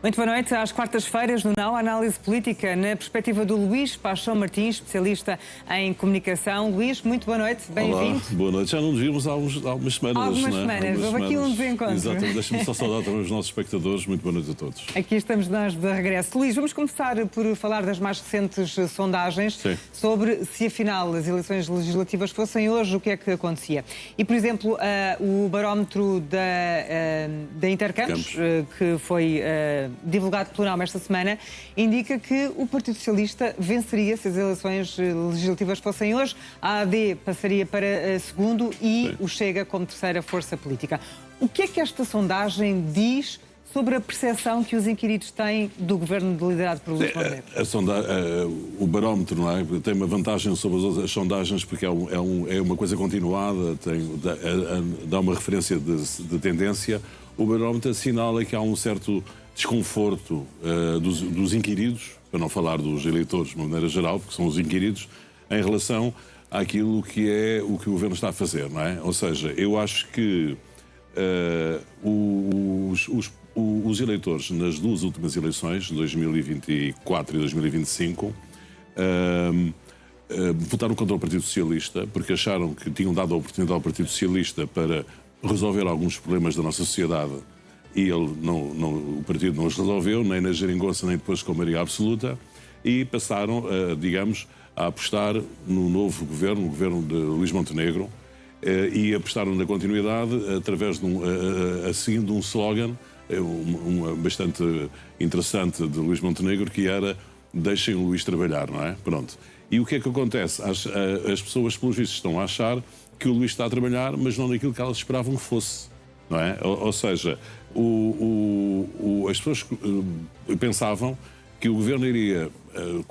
Muito boa noite. Às quartas-feiras, no Now, análise política na perspectiva do Luís Paixão Martins, especialista em comunicação. Luís, muito boa noite, bem-vindo. Boa noite. Já não nos vimos há algumas semanas. Algumas semanas. Houve aqui um desencontro. Exatamente. Deixa-me só saudar também os nossos espectadores. Muito boa noite a todos. Aqui estamos nós de regresso. Luís, vamos começar por falar das mais recentes sondagens. Sim. Sobre se afinal as eleições legislativas fossem hoje, o que é que acontecia. E, por exemplo, o barómetro da Intercampos, que foi divulgado pelo NAM esta semana, indica que o Partido Socialista venceria se as eleições legislativas fossem hoje, a AD passaria para segundo e Sim. o Chega como terceira força política. O que é que esta sondagem diz sobre a percepção que os inquiridos têm do governo liderado por Luís Montenegro? O barómetro, não é? Tem uma vantagem sobre as sondagens porque é uma coisa continuada, dá uma referência de tendência. O barómetro assinala que há um certo desconforto dos inquiridos, para não falar dos eleitores de uma maneira geral, porque são os inquiridos, em relação àquilo que é o que o governo está a fazer, não é? Ou seja, eu acho que os eleitores nas duas últimas eleições, 2024 e 2025, votaram contra o Partido Socialista porque acharam que tinham dado a oportunidade ao Partido Socialista para resolver alguns problemas da nossa sociedade e o partido não os resolveu, nem na geringonça, nem depois com a maioria absoluta, e passaram, digamos, a apostar no novo governo, o governo de Luís Montenegro, e apostaram na continuidade através de um slogan bastante interessante de Luís Montenegro, que era "deixem o Luís trabalhar", não é? Pronto. E o que é que acontece? As pessoas, pelos vistos, estão a achar que o Luís está a trabalhar, mas não naquilo que elas esperavam que fosse, não é? Ou seja, as pessoas pensavam que o governo iria...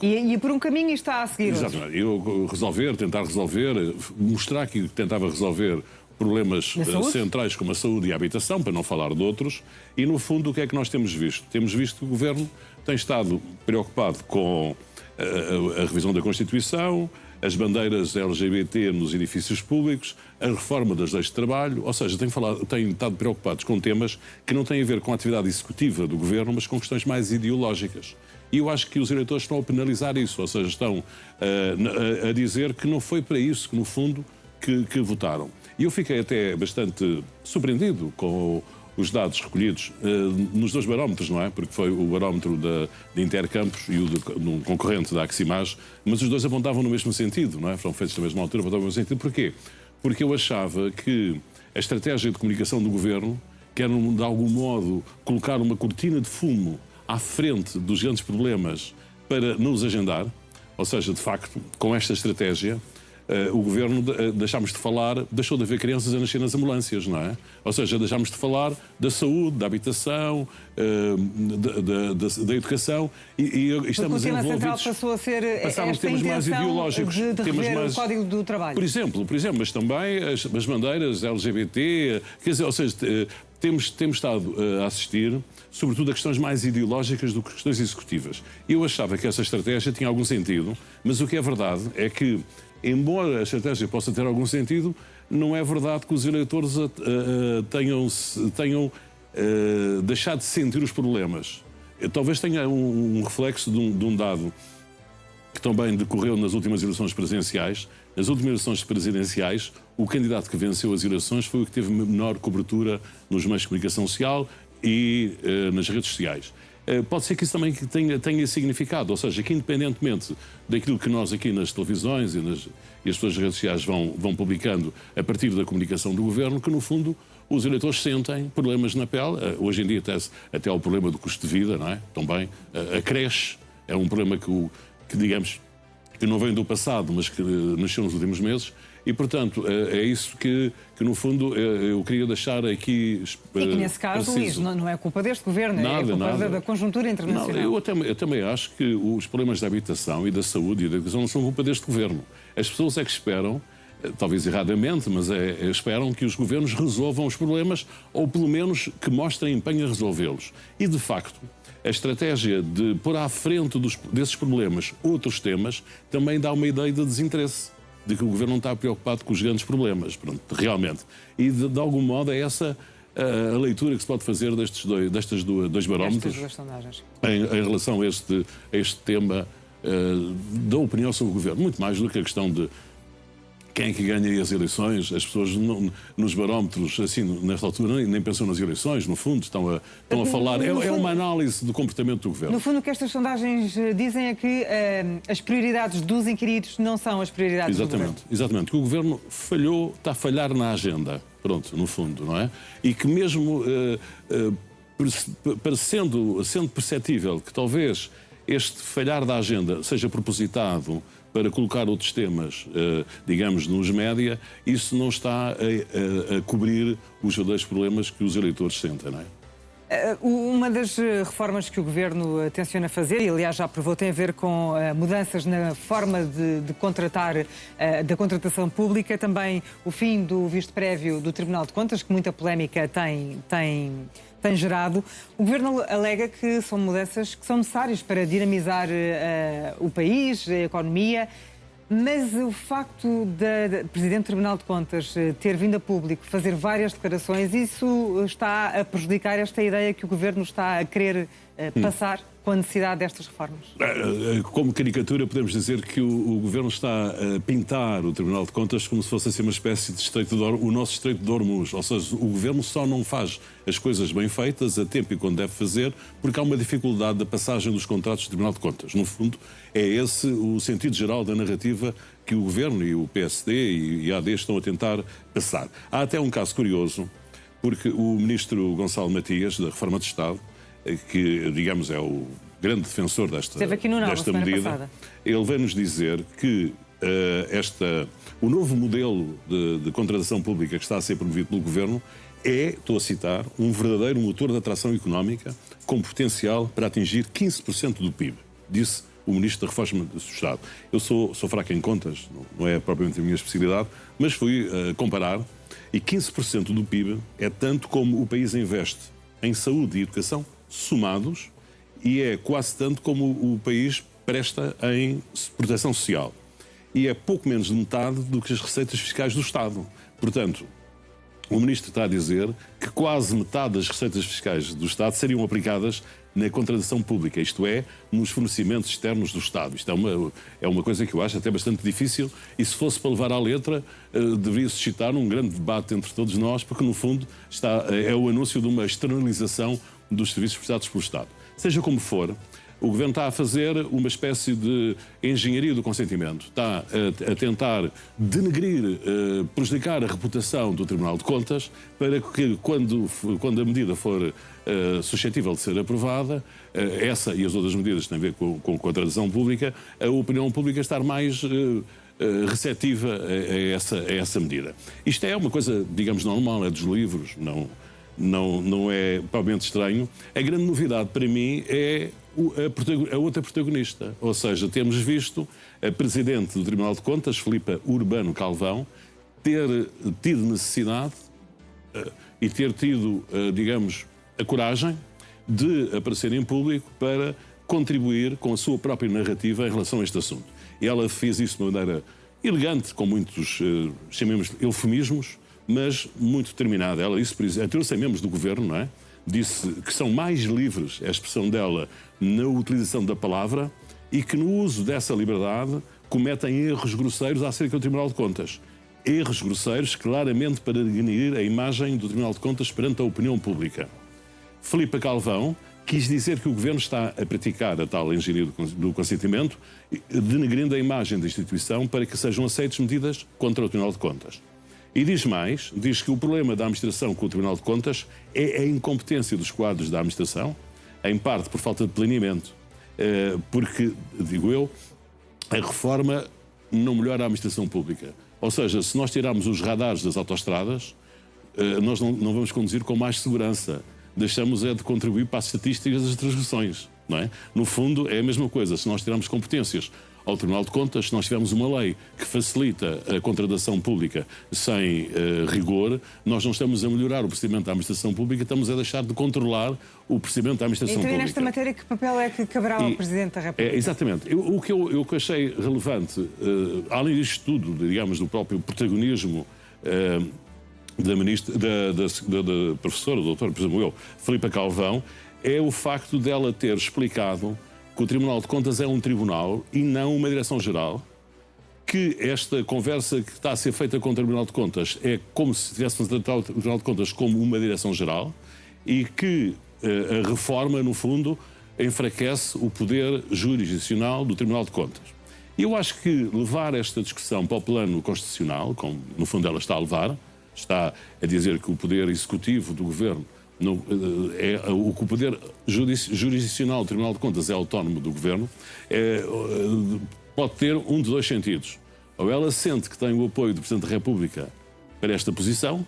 Ia por um caminho e está a seguir. Exatamente. Tentar resolver, mostrar que tentava resolver problemas centrais como a saúde e a habitação, para não falar de outros, e no fundo o que é que nós temos visto? Temos visto que o governo tem estado preocupado com a revisão da Constituição, as bandeiras LGBT nos edifícios públicos, a reforma das leis de trabalho, ou seja, têm estado preocupados com temas que não têm a ver com a atividade executiva do governo, mas com questões mais ideológicas. E eu acho que os eleitores estão a penalizar isso, ou seja, estão a dizer que não foi para isso que, no fundo, que votaram. E eu fiquei até bastante surpreendido com os dados recolhidos nos dois barómetros, não é? Porque foi o barómetro de Intercampos e o do concorrente da Aximage, mas os dois apontavam no mesmo sentido, não é? Foram feitos na mesma altura, apontavam no mesmo sentido. Porquê? Porque eu achava que a estratégia de comunicação do governo, que era, de algum modo, colocar uma cortina de fumo à frente dos grandes problemas para não os agendar, ou seja, de facto, com esta estratégia, o governo deixou de haver crianças a nascer nas ambulâncias, não é? Ou seja, deixámos de falar da saúde, da habitação, da educação e estamos envolvidos... O tema central passou a ser esta temas mais ideológicos, de rever o Código do Trabalho. Por exemplo, mas também as bandeiras LGBT, quer dizer, ou seja, temos estado a assistir, sobretudo, a questões mais ideológicas do que questões executivas. Eu achava que essa estratégia tinha algum sentido, mas o que é verdade é que, embora a estratégia possa ter algum sentido, não é verdade que os eleitores tenham deixado de sentir os problemas. Talvez tenha um reflexo de um dado que também decorreu nas últimas eleições presidenciais. Nas últimas eleições presidenciais, o candidato que venceu as eleições foi o que teve menor cobertura nos meios de comunicação social e nas redes sociais. Pode ser que isso também tenha significado, ou seja, que independentemente daquilo que nós aqui nas televisões e as pessoas nas redes sociais vão publicando a partir da comunicação do governo, que no fundo os eleitores sentem problemas na pele. Hoje em dia até o problema do custo de vida, não é? Também a creche é um problema que digamos, que não vem do passado, mas que nasceu nos últimos meses. E, portanto, é isso que no fundo, eu queria deixar aqui... E que, nesse caso, Luís, não é culpa deste governo, é culpa da conjuntura internacional. Não, eu também acho que os problemas da habitação e da saúde e da educação não são culpa deste governo. As pessoas é que esperam, talvez erradamente, mas esperam que os governos resolvam os problemas ou, pelo menos, que mostrem empenho a resolvê-los. E, de facto, a estratégia de pôr à frente desses problemas outros temas também dá uma ideia de desinteresse, de que o governo não está preocupado com os grandes problemas, pronto, realmente. E, de algum modo, é essa a leitura que se pode fazer destas dois barómetros em relação a este tema da opinião sobre o governo. Muito mais do que a questão de quem é que ganha as eleições. As pessoas nos barómetros, assim, nesta altura, nem pensam nas eleições, no fundo, estão a falar. É uma análise do comportamento do governo. No fundo, o que estas sondagens dizem é que as prioridades dos inquiridos não são as prioridades do governo. Exatamente. Que o governo falhou, está a falhar na agenda. Pronto, no fundo, não é? E que mesmo sendo perceptível que talvez este falhar da agenda seja propositado para colocar outros temas, digamos, nos média, isso não está a cobrir os verdadeiros problemas que os eleitores sentem, não é? Uma das reformas que o Governo tenciona fazer, e aliás já aprovou, tem a ver com mudanças na forma de contratar, da contratação pública, também o fim do visto prévio do Tribunal de Contas, que muita polémica tem gerado. O Governo alega que são mudanças que são necessárias para dinamizar o país, a economia, mas o facto da Presidente do Tribunal de Contas ter vindo a público fazer várias declarações, isso está a prejudicar esta ideia que o Governo está a querer passar com a necessidade destas reformas? Como caricatura, podemos dizer que o Governo está a pintar o Tribunal de Contas como se fosse assim uma espécie de o nosso Estreito de Hormuz. Ou seja, o Governo só não faz as coisas bem feitas a tempo e quando deve fazer, porque há uma dificuldade da passagem dos contratos do Tribunal de Contas. No fundo, é esse o sentido geral da narrativa que o Governo e o PSD e a AD estão a tentar passar. Há até um caso curioso, porque o Ministro Gonçalo Matias, da Reforma de Estado, que, digamos, é o grande defensor desta medida, ele veio-nos dizer que o novo modelo de contratação pública que está a ser promovido pelo Governo é, estou a citar, um verdadeiro motor de atração económica com potencial para atingir 15% do PIB, disse o Ministro da Reforma do Estado. Eu sou fraco em contas, não é propriamente a minha especialidade, mas fui comparar, e 15% do PIB é tanto como o país investe em saúde e educação somados, e é quase tanto como o país presta em proteção social. E é pouco menos de metade do que as receitas fiscais do Estado. Portanto, o Ministro está a dizer que quase metade das receitas fiscais do Estado seriam aplicadas na contratação pública, isto é, nos fornecimentos externos do Estado. Isto é uma coisa que eu acho até bastante difícil, e se fosse para levar à letra, deveria suscitar um grande debate entre todos nós, porque no fundo é o anúncio de uma externalização dos serviços prestados pelo Estado. Seja como for, o Governo está a fazer uma espécie de engenharia do consentimento. Está a tentar denegrir, prejudicar a reputação do Tribunal de Contas para que, quando a medida for suscetível de ser aprovada, essa e as outras medidas que têm a ver com a contratação pública, a opinião pública estar mais receptiva a essa medida. Isto é uma coisa, digamos, normal, é dos livros, não é propriamente estranho. A grande novidade para mim é a outra protagonista. Ou seja, temos visto a Presidente do Tribunal de Contas, Filipa Urbano Calvão, ter tido necessidade e ter tido, digamos, a coragem de aparecer em público para contribuir com a sua própria narrativa em relação a este assunto. E ela fez isso de uma maneira elegante, com muitos, chamemos eufemismos, mas muito determinada. Ela disse, por exemplo, atirou-se a membros do Governo, não é? Disse que são mais livres, a expressão dela, na utilização da palavra, e que no uso dessa liberdade cometem erros grosseiros acerca do Tribunal de Contas. Erros grosseiros claramente para denegrir a imagem do Tribunal de Contas perante a opinião pública. Filipa Calvão quis dizer que o Governo está a praticar a tal engenharia do consentimento, denegrindo a imagem da instituição para que sejam aceitas medidas contra o Tribunal de Contas. E diz mais, diz que o problema da administração com o Tribunal de Contas é a incompetência dos quadros da administração, em parte por falta de planeamento, porque, digo eu, a reforma não melhora a administração pública. Ou seja, se nós tirarmos os radares das autoestradas, nós não vamos conduzir com mais segurança. Deixamos de contribuir para as estatísticas das transgressões, não é? No fundo, é a mesma coisa. Se nós tirarmos competências ao Tribunal de Contas, se nós tivermos uma lei que facilita a contratação pública sem rigor, nós não estamos a melhorar o procedimento da administração pública, estamos a deixar de controlar o procedimento da administração pública. Então, nesta matéria, que papel é que caberá ao Presidente da República? Exatamente. O que eu achei relevante, além disto tudo, digamos, do próprio protagonismo da professora, doutora, por exemplo, Filipa Calvão, é o facto dela ter explicado que o Tribunal de Contas é um tribunal e não uma direção-geral, que esta conversa que está a ser feita com o Tribunal de Contas é como se tivéssemos tratado o Tribunal de Contas como uma direção-geral e que a reforma, no fundo, enfraquece o poder jurisdicional do Tribunal de Contas. E eu acho que levar esta discussão para o plano constitucional, como no fundo ela está a levar, está a dizer que o poder executivo do governo, o poder jurisdicional do Tribunal de Contas é autónomo do governo, pode ter um de dois sentidos. Ou ela sente que tem o apoio do Presidente da República para esta posição,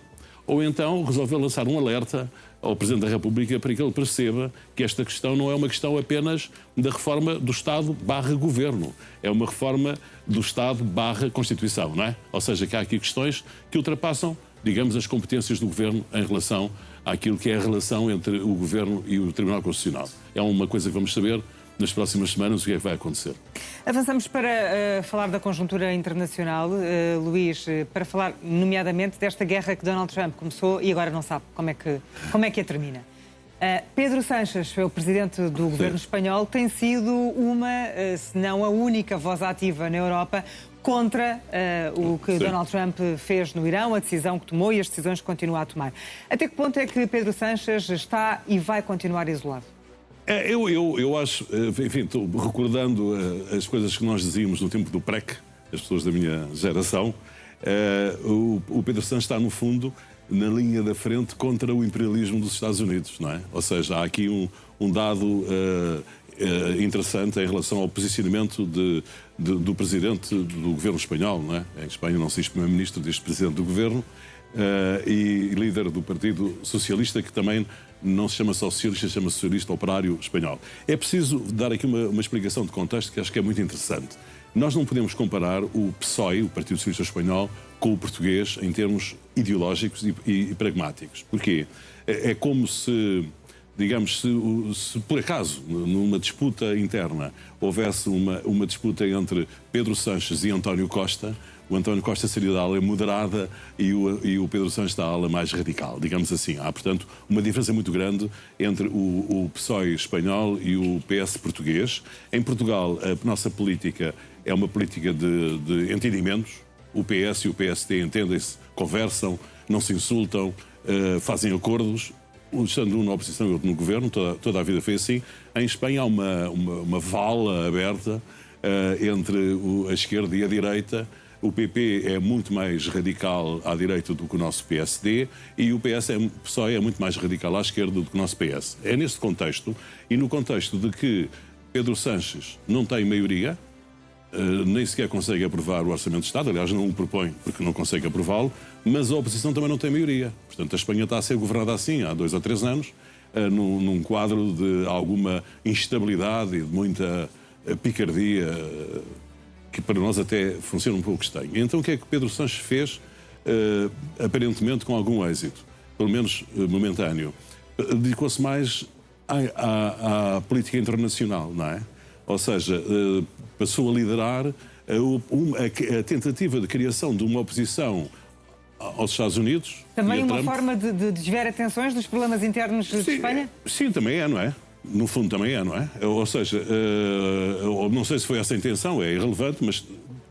ou então resolveu lançar um alerta ao Presidente da República para que ele perceba que esta questão não é uma questão apenas da reforma do Estado/governo, é uma reforma do Estado/Constituição, não é? Ou seja, que há aqui questões que ultrapassam, digamos, as competências do governo em relação àquilo que é a relação entre o governo e o Tribunal Constitucional. É uma coisa que vamos saber nas próximas semanas o que é que vai acontecer. Avançamos para falar da conjuntura internacional, Luís, para falar nomeadamente desta guerra que Donald Trump começou e agora não sabe como é que a termina. Pedro Sánchez, o presidente do governo espanhol, tem sido uma, se não a única voz ativa na Europa contra o que Donald Trump fez no Irão, a decisão que tomou e as decisões que continua a tomar. Até que ponto é que Pedro Sánchez está e vai continuar isolado? Eu acho, enfim, estou recordando as coisas que nós dizíamos no tempo do PREC, as pessoas da minha geração. O Pedro Sánchez está, no fundo, na linha da frente contra o imperialismo dos Estados Unidos, não é? Ou seja, há aqui um dado interessante em relação ao posicionamento do presidente do governo espanhol, não é? Em Espanha não se diz primeiro-ministro, diz presidente do governo, e líder do Partido Socialista, que também não se chama socialista, se chama socialista operário espanhol. É preciso dar aqui uma explicação de contexto que acho que é muito interessante. Nós não podemos comparar o PSOE, o Partido Socialista Espanhol, com o português em termos ideológicos e pragmáticos. Porquê? É como se, digamos, se por acaso, numa disputa interna, houvesse uma disputa entre Pedro Sánchez e António Costa, o António Costa seria da ala moderada e o Pedro Sánchez da ala mais radical, digamos assim. Há, portanto, uma diferença muito grande entre o PSOE espanhol e o PS português. Em Portugal, a nossa política é uma política de entendimentos. O PS e o PSD entendem-se, conversam, não se insultam, fazem acordos, estando um na oposição e outro no governo, toda a vida foi assim. Em Espanha há uma vala aberta entre a esquerda e a direita. O PP é muito mais radical à direita do que o nosso PSD e o PSOE é muito mais radical à esquerda do que o nosso PS. É neste contexto, e no contexto de que Pedro Sánchez não tem maioria, nem sequer consegue aprovar o Orçamento de Estado, aliás não o propõe porque não consegue aprová-lo, mas a oposição também não tem maioria. Portanto, a Espanha está a ser governada assim há 2 ou 3 anos, num quadro de alguma instabilidade e de muita picardia, que para nós até funciona um pouco estranho. Então o que é que Pedro Sánchez fez, aparentemente com algum êxito, pelo menos momentâneo? Dedicou-se mais à política internacional, não é? Ou seja, passou a liderar a tentativa de criação de uma oposição aos Estados Unidos. Também uma forma de desviar atenções dos problemas internos de Espanha? Sim, também é, não é? No fundo também é, não é? Ou seja, não sei se foi essa a intenção, é irrelevante, mas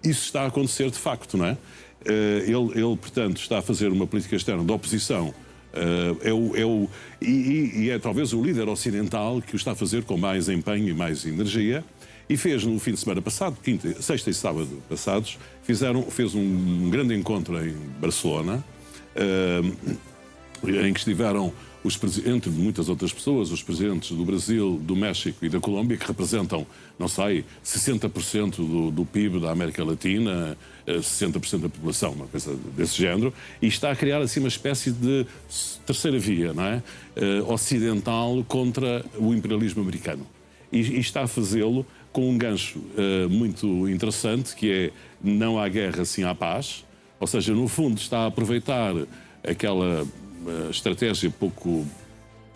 isso está a acontecer de facto, não é? Ele portanto, está a fazer uma política externa de oposição, e é talvez o líder ocidental que o está a fazer com mais empenho e mais energia, e fez no fim de semana passado, sexta e sábado passados, fez um grande encontro em Barcelona, em que estiveram entre muitas outras pessoas, os presidentes do Brasil, do México e da Colômbia, que representam, não sei, 60% do PIB da América Latina, 60% da população, uma coisa desse género, e está a criar assim uma espécie de terceira via, não é? Ocidental contra o imperialismo americano. E está a fazê-lo com um gancho muito interessante, que é não há guerra, sim há paz. Ou seja, no fundo está a aproveitar aquela estratégia pouco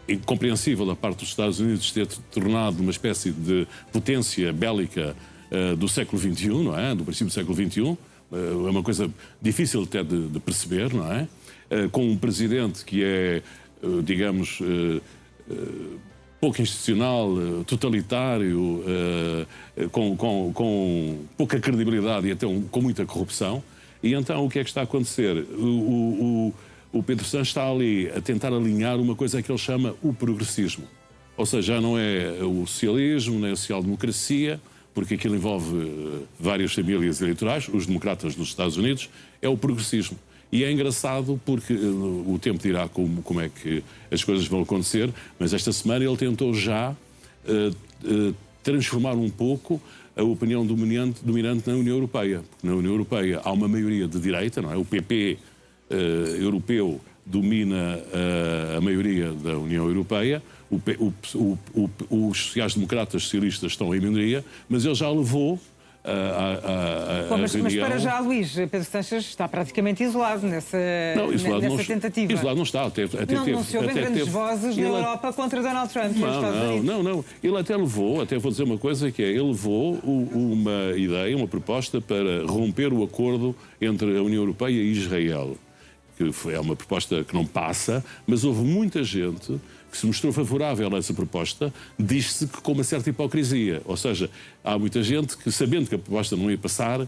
incompreensível da parte dos Estados Unidos de ter tornado uma espécie de potência bélica do século XXI, não é? Do princípio do século XXI. É uma coisa difícil até de perceber, não é? com um presidente que é, digamos, pouco institucional, totalitário, com pouca credibilidade e até com muita corrupção. E então o que é que está a acontecer? O Pedro Sanches está ali a tentar alinhar uma coisa que ele chama o progressismo. Ou seja, já não é o socialismo, nem a social-democracia, porque aquilo envolve várias famílias eleitorais, os democratas dos Estados Unidos, é o progressismo. E é engraçado porque o tempo dirá como é que as coisas vão acontecer, mas esta semana ele tentou já transformar um pouco a opinião dominante na União Europeia. Porque na União Europeia há uma maioria de direita, não é? O PP europeu domina a maioria da União Europeia, os sociais-democratas socialistas estão em minoria, mas ele já levou mas para já, Luís, Pedro Sanches está praticamente isolado nessa tentativa. Isolado não está. Não se ouvem grandes vozes na Europa contra Donald Trump. Não. Ele até vou dizer uma coisa, que é, ele levou uma ideia, uma proposta para romper o acordo entre a União Europeia e Israel. Que é uma proposta que não passa, mas houve muita gente que se mostrou favorável a essa proposta, diz-se que com uma certa hipocrisia. Ou seja, há muita gente que, sabendo que a proposta não ia passar,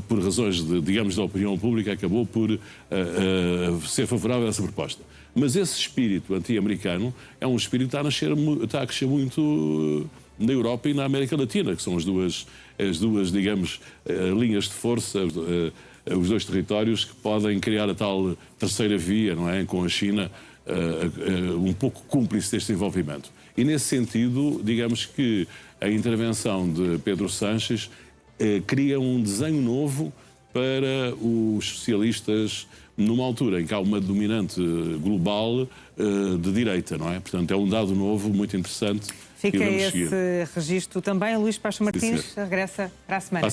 por razões, digamos, da opinião pública, acabou por ser favorável a essa proposta. Mas esse espírito anti-americano é um espírito que está a crescer muito na Europa e na América Latina, que são as duas digamos, linhas de força, os dois territórios que podem criar a tal terceira via, não é? Com a China um pouco cúmplice deste desenvolvimento. E nesse sentido, digamos que a intervenção de Pedro Sanches cria um desenho novo para os socialistas numa altura em que há uma dominante global de direita, não é? Portanto, é um dado novo muito interessante. Fica esse registro também. Luís Pacho Martins regressa para a semana.